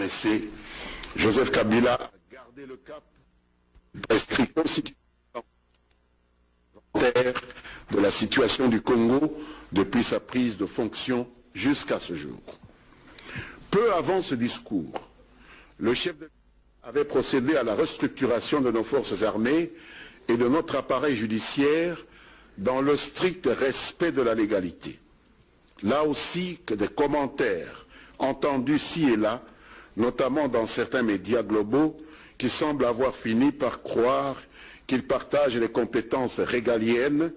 adressé, Joseph Kabila a gardé le cap prescrit constitutionnel de la situation du Congo depuis sa prise de fonction jusqu'à ce jour. Peu avant ce discours, le chef de l'État avait procédé à la restructuration de nos forces armées et de notre appareil judiciaire dans le strict respect de la légalité. Là aussi que des commentaires entendus ci et là, notamment dans certains médias globaux, qui semblent avoir fini par croire qu'ils partagent les compétences régaliennes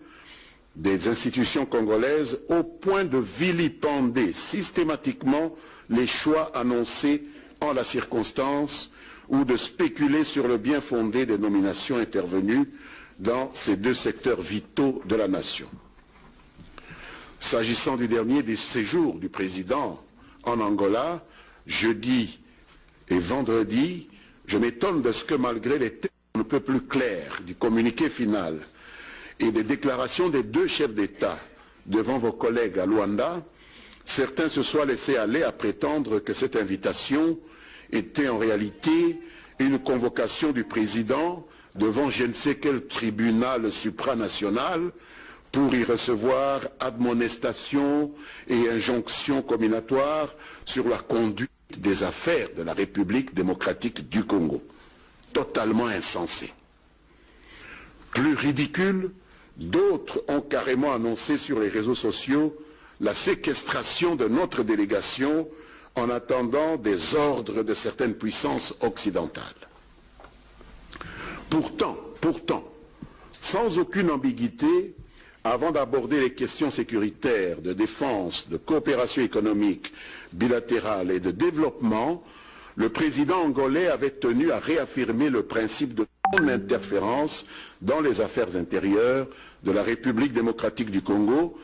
des institutions congolaises au point de vilipender systématiquement les choix annoncés en la circonstance ou de spéculer sur le bien fondé des nominations intervenues dans ces deux secteurs vitaux de la nation. S'agissant du dernier des séjours du président en Angola, jeudi et vendredi, je m'étonne de ce que malgré les termes un peu plus clairs du communiqué final et des déclarations des deux chefs d'État devant vos collègues à Luanda, certains se soient laissés aller à prétendre que cette invitation était en réalité une convocation du président devant je ne sais quel tribunal supranational pour y recevoir admonestation et injonctions combinatoires sur la conduite des affaires de la République démocratique du Congo. Totalement insensé. Plus ridicule, d'autres ont carrément annoncé sur les réseaux sociaux la séquestration de notre délégation en attendant des ordres de certaines puissances occidentales. Pourtant, sans aucune ambiguïté, avant d'aborder les questions sécuritaires, de défense, de coopération économique, bilatérale et de développement, le président angolais avait tenu à réaffirmer le principe de non-interférence dans les affaires intérieures de la République démocratique du Congo,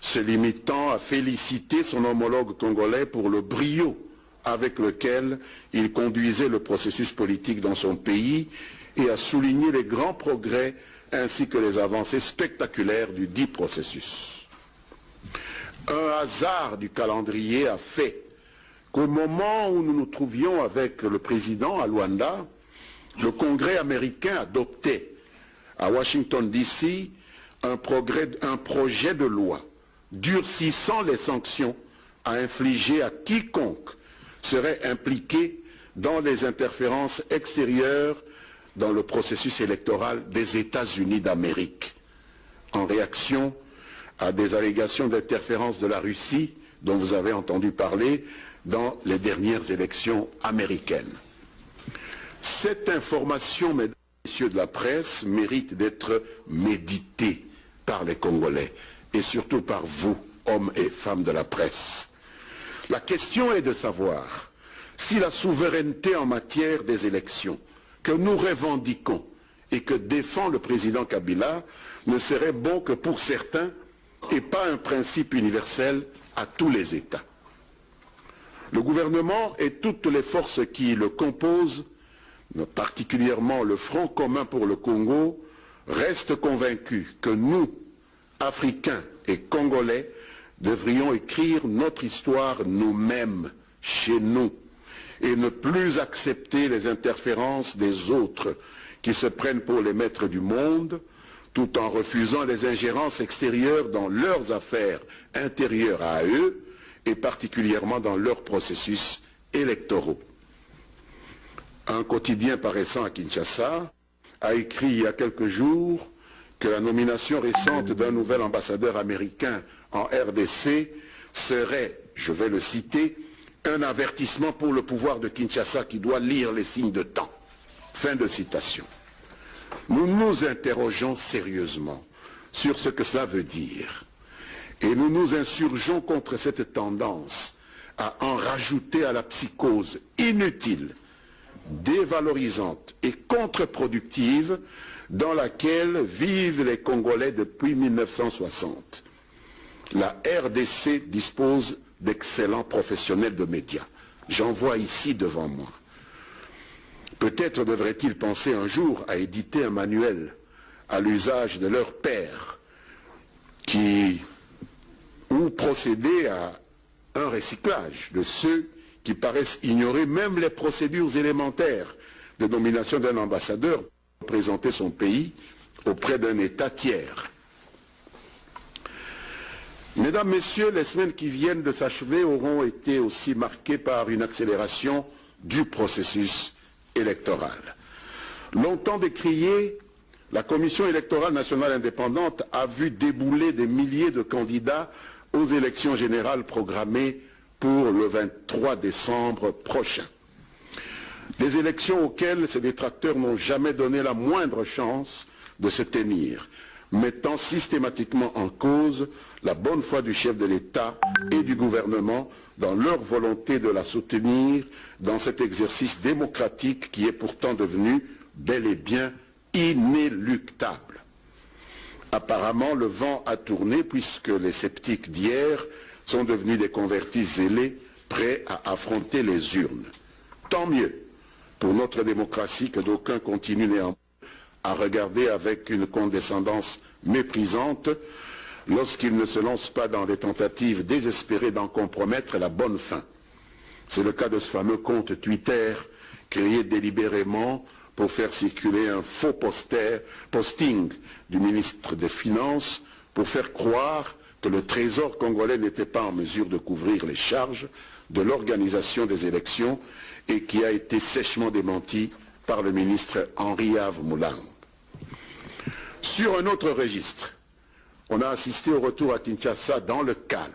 se limitant à féliciter son homologue congolais pour le brio avec lequel il conduisait le processus politique dans son pays et à souligner les grands progrès ainsi que les avancées spectaculaires du dit processus. Un hasard du calendrier a fait qu'au moment où nous nous trouvions avec le président à Luanda, le Congrès américain adoptait à Washington DC un projet de loi durcissant les sanctions à infliger à quiconque serait impliqué dans les interférences extérieures dans le processus électoral des États-Unis d'Amérique, en réaction à des allégations d'interférence de la Russie dont vous avez entendu parler dans les dernières élections américaines. Cette information, mesdames et messieurs de la presse, mérite d'être méditée par les Congolais et surtout par vous, hommes et femmes de la presse. La question est de savoir si la souveraineté en matière des élections que nous revendiquons et que défend le président Kabila ne serait bon que pour certains et pas un principe universel à tous les États. Le gouvernement et toutes les forces qui le composent, particulièrement le Front commun pour le Congo, restent convaincus que nous, Africains et Congolais, devrions écrire notre histoire nous-mêmes, chez nous, et ne plus accepter les interférences des autres qui se prennent pour les maîtres du monde, tout en refusant les ingérences extérieures dans leurs affaires intérieures à eux, et particulièrement dans leurs processus électoraux. Un quotidien paraissant à Kinshasa a écrit il y a quelques jours que la nomination récente d'un nouvel ambassadeur américain en RDC serait, je vais le citer, un avertissement pour le pouvoir de Kinshasa qui doit lire les signes de temps. Fin de citation. Nous nous interrogeons sérieusement sur ce que cela veut dire et nous nous insurgeons contre cette tendance à en rajouter à la psychose inutile, dévalorisante et contre-productive dans laquelle vivent les Congolais depuis 1960. La RDC dispose d'excellents professionnels de médias. J'en vois ici devant moi. Peut-être devraient-ils penser un jour à éditer un manuel à l'usage de leurs pairs ou procéder à un recyclage de ceux qui paraissent ignorer même les procédures élémentaires de nomination d'un ambassadeur pour représenter son pays auprès d'un État tiers. Mesdames, Messieurs, les semaines qui viennent de s'achever auront été aussi marquées par une accélération du processus électoral. Longtemps décriée, la Commission électorale nationale indépendante a vu débouler des milliers de candidats aux élections générales programmées pour le 23 décembre prochain. Des élections auxquelles ces détracteurs n'ont jamais donné la moindre chance de se tenir, mettant systématiquement en cause la bonne foi du chef de l'État et du gouvernement dans leur volonté de la soutenir dans cet exercice démocratique qui est pourtant devenu bel et bien inéluctable. Apparemment, le vent a tourné puisque les sceptiques d'hier sont devenus des convertis zélés prêts à affronter les urnes. Tant mieux pour notre démocratie que d'aucuns continuent néanmoins à regarder avec une condescendance méprisante lorsqu'ils ne se lancent pas dans des tentatives désespérées d'en compromettre la bonne fin. C'est le cas de ce fameux compte Twitter créé délibérément pour faire circuler un faux posting du ministre des Finances pour faire croire que le Trésor congolais n'était pas en mesure de couvrir les charges de l'organisation des élections et qui a été sèchement démenti par le ministre Henri-Yves Moulang. Sur un autre registre, on a assisté au retour à Kinshasa dans le calme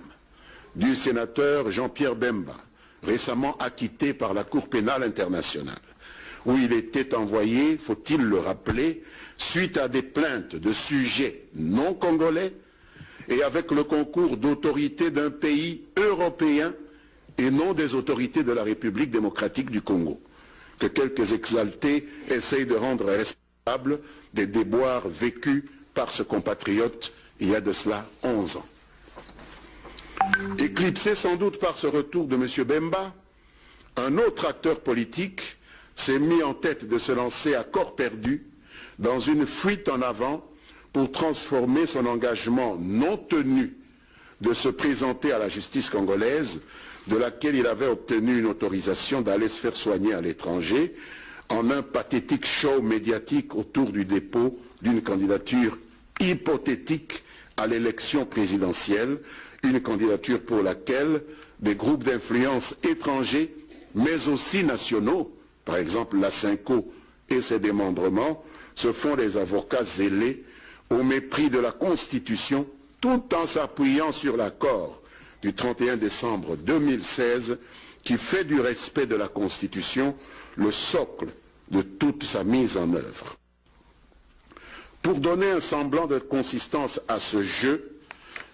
du sénateur Jean-Pierre Bemba, récemment acquitté par la Cour pénale internationale, où il était envoyé, faut-il le rappeler, suite à des plaintes de sujets non congolais et avec le concours d'autorités d'un pays européen et non des autorités de la République démocratique du Congo, que quelques exaltés essayent de rendre responsables des déboires vécus par ce compatriote il y a de cela 11 ans. Éclipsé sans doute par ce retour de M. Bemba, un autre acteur politique s'est mis en tête de se lancer à corps perdu dans une fuite en avant pour transformer son engagement non tenu de se présenter à la justice congolaise, de laquelle il avait obtenu une autorisation d'aller se faire soigner à l'étranger, en un pathétique show médiatique autour du dépôt d'une candidature hypothétique à l'élection présidentielle, une candidature pour laquelle des groupes d'influence étrangers, mais aussi nationaux, par exemple la Cinco et ses démembrements, se font les avocats zélés au mépris de la Constitution, tout en s'appuyant sur l'accord du 31 décembre 2016 qui fait du respect de la Constitution le socle de toute sa mise en œuvre. Pour donner un semblant de consistance à ce jeu,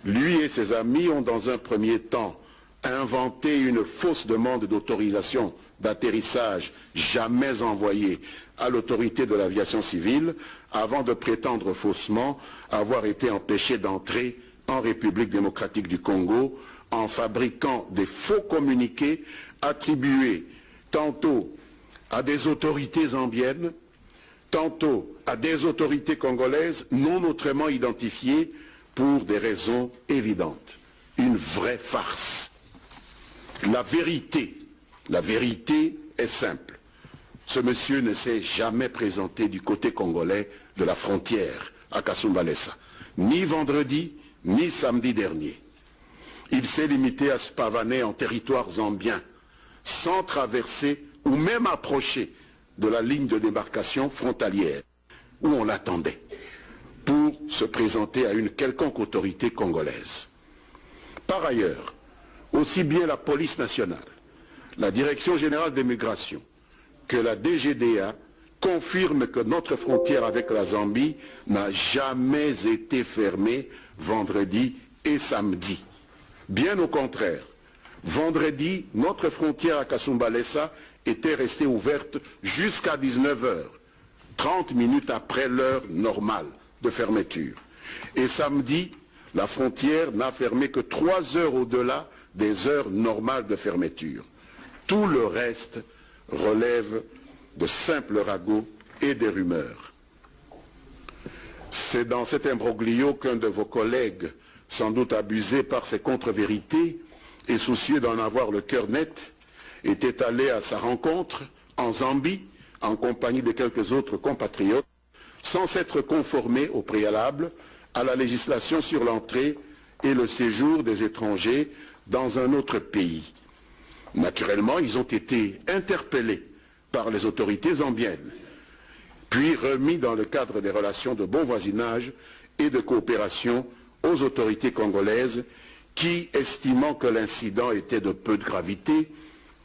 lui et ses amis ont dans un premier temps inventé une fausse demande d'autorisation d'atterrissage jamais envoyée à l'autorité de l'aviation civile avant de prétendre faussement avoir été empêché d'entrer en République démocratique du Congo en fabriquant des faux communiqués attribués tantôt à des autorités zambiennes, tantôt à des autorités congolaises non autrement identifiées pour des raisons évidentes. Une vraie farce. La vérité est simple. Ce monsieur ne s'est jamais présenté du côté congolais de la frontière à Kasumbalesa, ni vendredi, ni samedi dernier. Il s'est limité à se pavaner en territoire zambien, sans traverser ou même approcher de la ligne de démarcation frontalière, où on l'attendait, pour se présenter à une quelconque autorité congolaise. Par ailleurs, aussi bien la police nationale, la Direction générale des migrations, que la DGDA confirment que notre frontière avec la Zambie n'a jamais été fermée vendredi et samedi. Bien au contraire, vendredi, notre frontière à Kasumbalesa était restée ouverte jusqu'à 19h, 30 minutes après l'heure normale de fermeture. Et samedi, la frontière n'a fermé que 3 heures au-delà des heures normales de fermeture. Tout le reste relève de simples ragots et des rumeurs. C'est dans cet imbroglio qu'un de vos collègues, sans doute abusé par ses contre-vérités et soucieux d'en avoir le cœur net, était allé à sa rencontre en Zambie, en compagnie de quelques autres compatriotes, sans s'être conformé au préalable à la législation sur l'entrée et le séjour des étrangers dans un autre pays. Naturellement, ils ont été interpellés par les autorités zambiennes, puis remis dans le cadre des relations de bon voisinage et de coopération aux autorités congolaises qui, estimant que l'incident était de peu de gravité,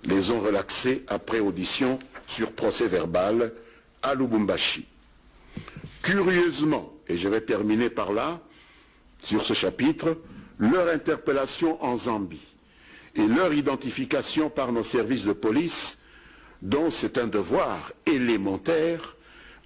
les ont relaxés après audition sur procès verbal à Lubumbashi. Curieusement, et je vais terminer par là, sur ce chapitre, leur interpellation en Zambie et leur identification par nos services de police, dont c'est un devoir élémentaire,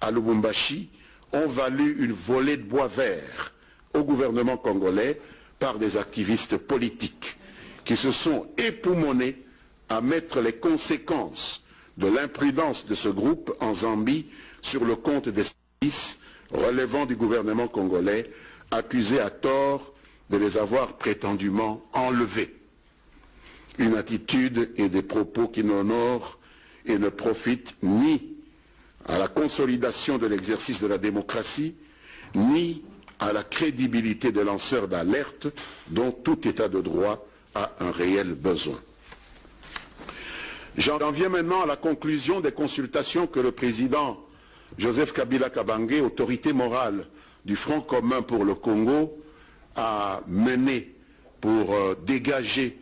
à Lubumbashi, ont valu une volée de bois vert au gouvernement congolais par des activistes politiques qui se sont époumonés à mettre les conséquences de l'imprudence de ce groupe en Zambie sur le compte des services relevant du gouvernement congolais, accusé à tort de les avoir prétendument enlevés. Une attitude et des propos qui n'honorent et ne profitent ni à la consolidation de l'exercice de la démocratie, ni à la crédibilité des lanceurs d'alerte dont tout État de droit a un réel besoin. J'en viens maintenant à la conclusion des consultations que le président Joseph Kabila Kabange, autorité morale du Front commun pour le Congo, a menées pour dégager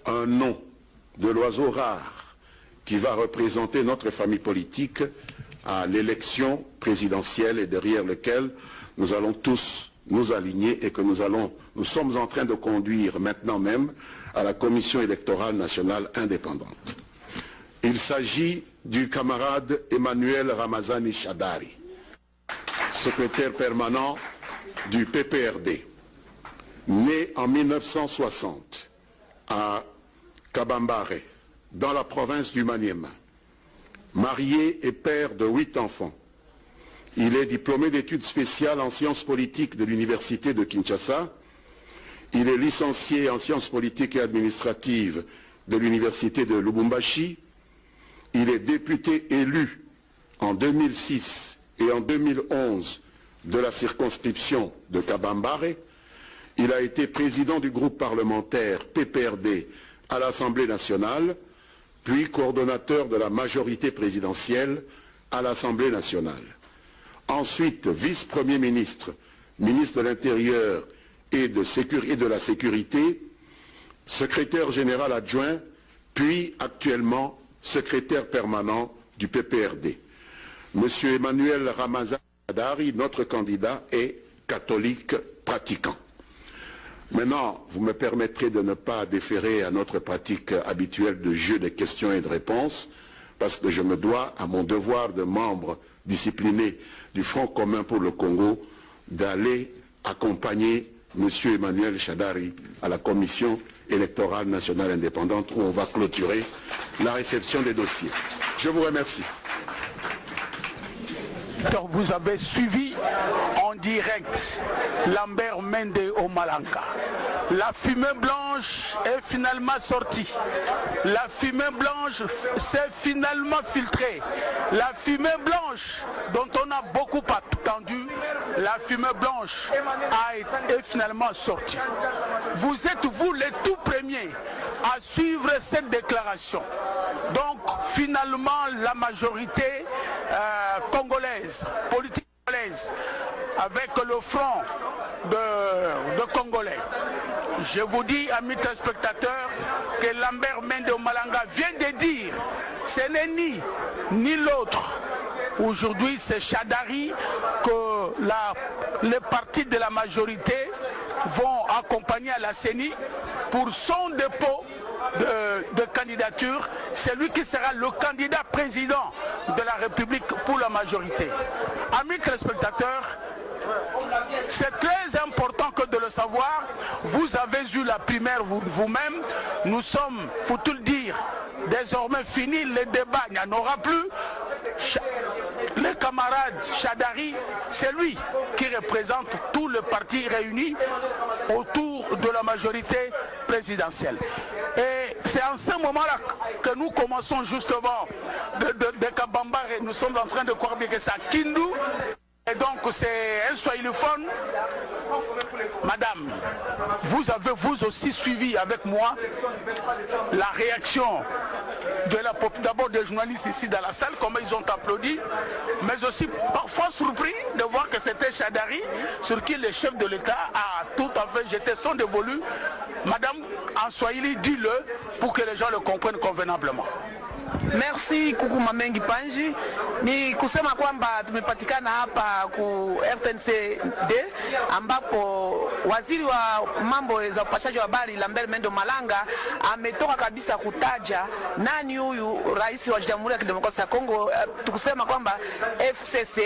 un nom de l'oiseau rare qui va représenter notre famille politique à l'élection présidentielle et derrière lequel nous allons tous nous aligner et que nous sommes en train de conduire maintenant même à la Commission électorale nationale indépendante. Il s'agit du camarade Emmanuel Ramazani Shadari, secrétaire permanent du PPRD, né en 1960 à Kabambare, dans la province du Maniema, marié et père de 8 enfants. Il est diplômé d'études spéciales en sciences politiques de l'université de Kinshasa. Il est licencié en sciences politiques et administratives de l'université de Lubumbashi. Il est député élu en 2006 et en 2011 de la circonscription de Kabambare. Il a été président du groupe parlementaire PPRD à l'Assemblée nationale, puis coordonnateur de la majorité présidentielle à l'Assemblée nationale. Ensuite, vice-premier ministre, ministre de l'Intérieur et de la Sécurité, secrétaire général adjoint, puis actuellement secrétaire permanent du PPRD. Monsieur Emmanuel Ramazani Shadari, notre candidat, est catholique pratiquant. Maintenant, vous me permettrez de ne pas déférer à notre pratique habituelle de jeu de questions et de réponses, parce que je me dois à mon devoir de membre discipliné du Front commun pour le Congo d'aller accompagner M. Emmanuel Shadari à la Commission électorale nationale indépendante où on va clôturer la réception des dossiers. Je vous remercie. Donc vous avez suivi en direct Lambert Mende Omalanga. La fumée blanche est finalement sortie. La fumée blanche s'est finalement filtrée. La fumée blanche dont on a beaucoup attendu, la fumée blanche est finalement sortie. Vous êtes vous les tout premiers à suivre cette déclaration. Donc finalement la majorité congolaise, politique congolaise, avec le front de Congolais. Je vous dis, amis téléspectateurs, que Lambert Mende Omalanga vient de dire, ce n'est ni l'autre. Aujourd'hui, c'est Shadari que les partis de la majorité vont accompagner à la CENI pour son dépôt de candidature. C'est lui qui sera le candidat président de la République pour la majorité. Amis téléspectateurs, c'est très important que de le savoir. Vous avez eu la primaire vous-même. Nous sommes, faut-il le dire, désormais fini les débats. Il n'y en aura plus. Le camarade Shadari, c'est lui qui représente tout le parti réuni autour de la majorité présidentielle. Et C'est en ce moment-là que nous commençons justement de Kabambar et nous sommes en train de croire bien que c'est à Kindu. Et donc c'est un swahiliphone. Madame, vous avez vous aussi suivi avec moi la réaction d'abord des journalistes ici dans la salle, comment ils ont applaudi, mais aussi parfois surpris de voir que c'était Shadari sur qui le chef de l'État a tout à fait jeté son dévolu. Madame, en swahili, dis-le pour que les gens le comprennent convenablement. Merci Kuku Mamengi Panji. Ni kusema kwamba tumepatikana hapa ku RTNCD ambapo waziri wa mambo za upashaji wa habari Lambert Mende Malanga ametoka kabisa kutaja nani huyu rais wa Jamhuri ya Kidemokrasia ya Kongo. Tukusema kwamba FCC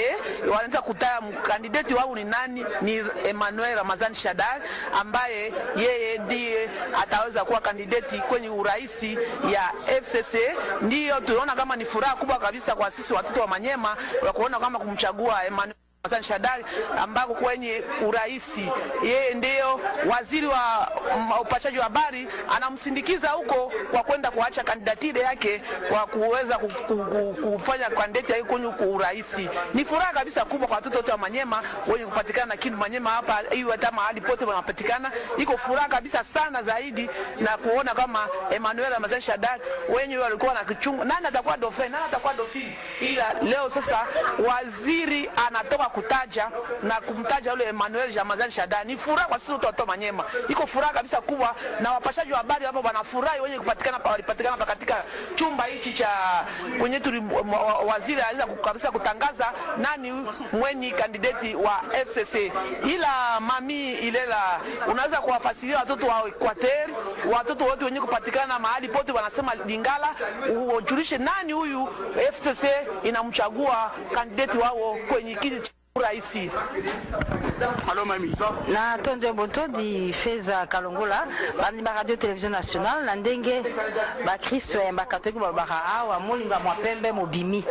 wanaanza kutaja kandidati wao ni nani, ni Emmanuel Ramazani Shadari ambaye yeye ndiye ataweza kuwa kandidati kwenye uraisi ya FCC. Ndiyo tunaona kama ni furaha kubwa kabisa kwa sisi watoto wa Manyema wa kuona kama kumchagua Emmanuel Ramazani Shadari ambako kwenye uraisi yeye ndio waziri wa upashaji wa habari anamsindikiza huko kwa kwenda kuacha kandidatire yake kwa kuweza kufanya kandidati yake kwenye uraisi. Ni furaha kabisa kubwa kwa watoto wote wa Manyema wenye kupatikana na Kindu Manyema hapa, hiyo hata mahali pote wanapatikana. Iko furaha kabisa sana zaidi na kuona kama Emmanuel Ramazani Shadari wenye walikuwa na kichungu nani atakuwa dauphin, nani atakuwa dauphin, ila leo sasa waziri anatoka kutaja na kumtaja yule Emmanuel Ramazani Shadari. Ni furaha kwa sisi watoto wa Manyema, iko furaha kabisa kubwa, na wapashaji wa habari hapo wanafurahi wenye kupatikana pa walipatikana hapa katika chumba hichi cha kwenye waziri anaweza kabisa kutangaza nani mwenye kandidati wa FCC. Ila mami Ilela, unaweza kuwafasiria watoto wa Equateur, watoto wote wenye kupatikana mahali pote wanasema Lingala, ujulishe nani huyu FCC inamchagua kandidati wao kwenye kiti raisi. Allô mami. Na tondo boto di Feza Kalongola, bandi ba radio télévision nationale na ndenge ba Kristo ya bakatoli ba awa molinga mwapembe mobimi.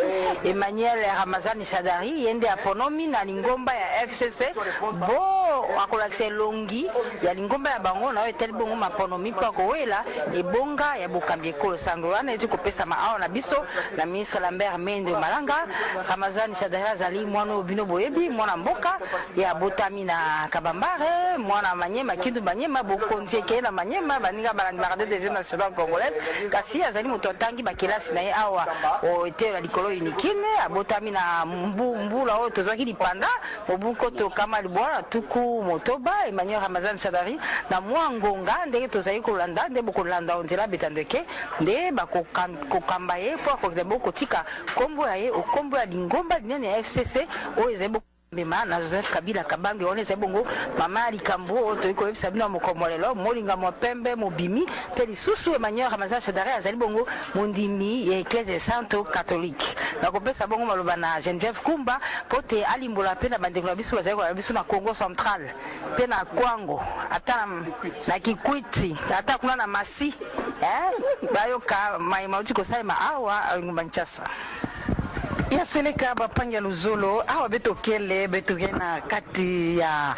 Emmanuel Ramazani Shadari yende aponomi na lingomba ya FCC bo akolakse longi ya lingomba ya bango na etel bongo maponomi kwa kowela ebonga ya bokambi ekolo sangoana eti kopesa maawa na biso na ministre Lambert Mende Malanga. Ramazani Shadari azali mwana obino boyebi mwana mboka ya botami na Kabambare, mwana Manyema Kindu Manyema bokonzi ke na Manyema baninga balanga radio télévision nationale congolaise kasi azali moto tangi bakilasi na ye awa o etela likolo unikine abotami na mbula o tozaki lipanda obuko to kama libwana tuku motoba Emmanuel Ramazani Shadari na mwangonga ndenge tozali kolanda nde bokolanda onzela betandeke nde bakokamba ye kwa kokdebo kotika kombo ya ye okombo ya lingomba linene ya FCC o ezebo Mema na Joseph Kabila Kabange one sebongo mama likambo to iko ebisabina mokomolelo molinga mwapembe mobimi pe lisusu Emmanuel Ramazani Shadari azali bongo mondimi ya Ecclesia Santo Catholique na kopesa bongo maloba na Geneviève Kumba pote alimbola pe na bandeko na biso bazali ko biso na Congo Central pe na Kwango ata na Kikwiti ata kuna na Masi bayoka mauti ko saima awa ngumbanchasa ya seleka bapanga luzolo awa betokele betokena kati ya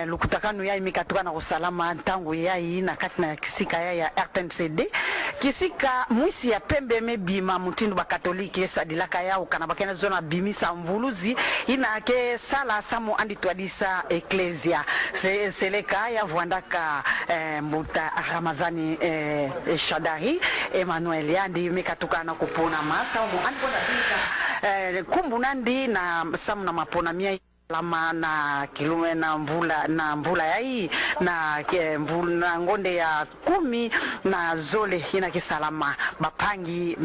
lukutakano ya imikatoka na usalama tangu yai na kati na kisika ya RTNCD kisika mwisi ya pembe mebima mutindo ba katolike sadilaka yao kana bakena zona bimisa mvuluzi ina ke sala samo andi twadisa Ecclesia seleka ya vuandaka mbuta Ramazani Shadari Emmanuel yandi mikatoka na kupona masa mo andi kwa kumbu nandi na samu na mapona mia lama na kilume na mvula ya hii na mvula ngonde ya 10 na zole ina kisalama bapangi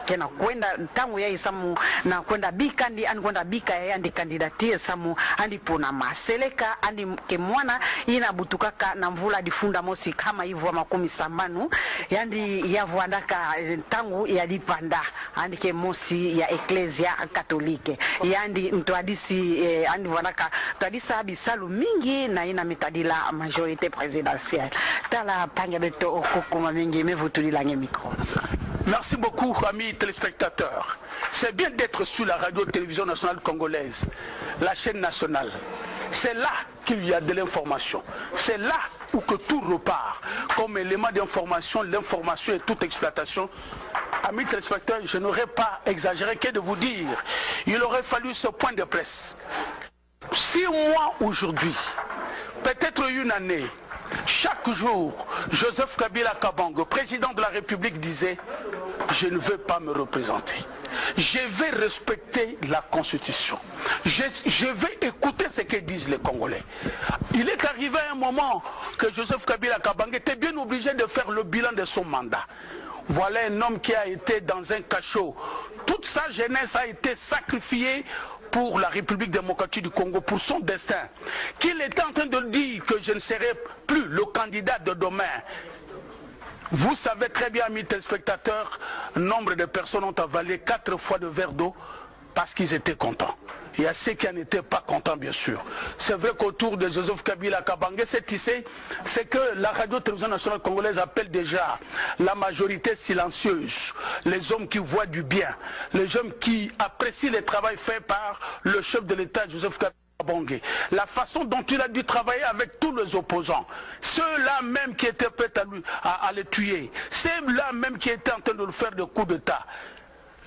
kena kwenda tangu ya isamu na kwenda bika ndi ani kwenda bika ya ndi kandidatie samu andi pona maseleka andi kemwana ina butukaka na mvula difunda mosi kama hivyo 10 yandi yavuandaka tangu ya dipanda andi ke mosi ya Ecclesia Katolike yandi mtwadisi andi wanaka twadisa bisalu mingi na ina mitadila majorité présidentielle tala panga beto okokoma mingi mevutulilanga micro. Merci beaucoup, amis téléspectateurs. C'est bien d'être sur la radio-télévision nationale congolaise, la chaîne nationale. C'est là qu'il y a de l'information. C'est là où que tout repart. Comme élément d'information, l'information et toute exploitation. Amis téléspectateurs, je n'aurais pas exagéré que de vous dire, il aurait fallu ce point de presse. 6 mois aujourd'hui, peut-être une année, chaque jour, Joseph Kabila Kabange, président de la République, disait « Je ne veux pas me représenter. Je vais respecter la Constitution. Je vais écouter ce que disent les Congolais. » Il est arrivé un moment que Joseph Kabila Kabange était bien obligé de faire le bilan de son mandat. Voilà un homme qui a été dans un cachot. Toute sa jeunesse a été sacrifiée pour la République démocratique du Congo, pour son destin. Qu'il était en train de dire que je ne serai plus le candidat de demain. Vous savez très bien, amis téléspectateurs, nombre de personnes ont avalé 4 fois de verre d'eau parce qu'ils étaient contents. Il y a ceux qui n'étaient pas contents, bien sûr. C'est vrai qu'autour de Joseph Kabila Kabange, c'est tissé, c'est que la radio-télévision nationale congolaise appelle déjà la majorité silencieuse, les hommes qui voient du bien, les hommes qui apprécient le travail fait par le chef de l'État, Joseph Kabila Kabange. La façon dont il a dû travailler avec tous les opposants, ceux-là même qui étaient prêts à le tuer, ceux-là même qui étaient en train de le faire de coups d'État.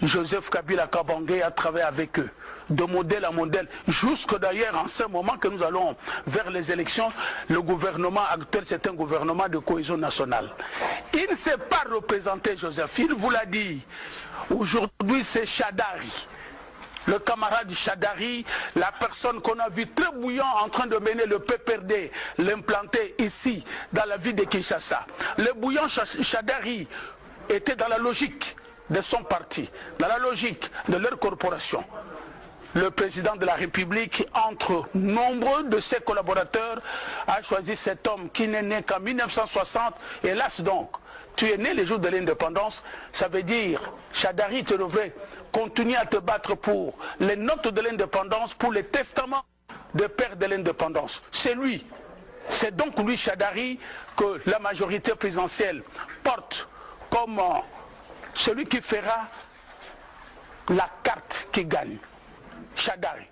Joseph Kabila Kabange a travaillé avec eux, de modèle à modèle, jusque d'ailleurs en ce moment que nous allons vers les élections, le gouvernement actuel, c'est un gouvernement de cohésion nationale. Il ne s'est pas représenté, Joseph, il vous l'a dit. Aujourd'hui, c'est Chadari, le camarade Chadari, la personne qu'on a vu très bouillant en train de mener le PPRD, l'implanter ici, dans la ville de Kinshasa. Le bouillant Chadari était dans la logique de son parti, dans la logique de leur corporation. Le président de la République, entre nombreux de ses collaborateurs, a choisi cet homme qui n'est né qu'en 1960. Hélas donc, tu es né les jours de l'indépendance, ça veut dire, Chadari, tu devrais continuer à te battre pour les notes de l'indépendance, pour les testaments de père de l'indépendance. C'est lui, c'est donc lui, Chadari, que la majorité présidentielle porte comme celui qui fera la carte qui gagne. Chadari.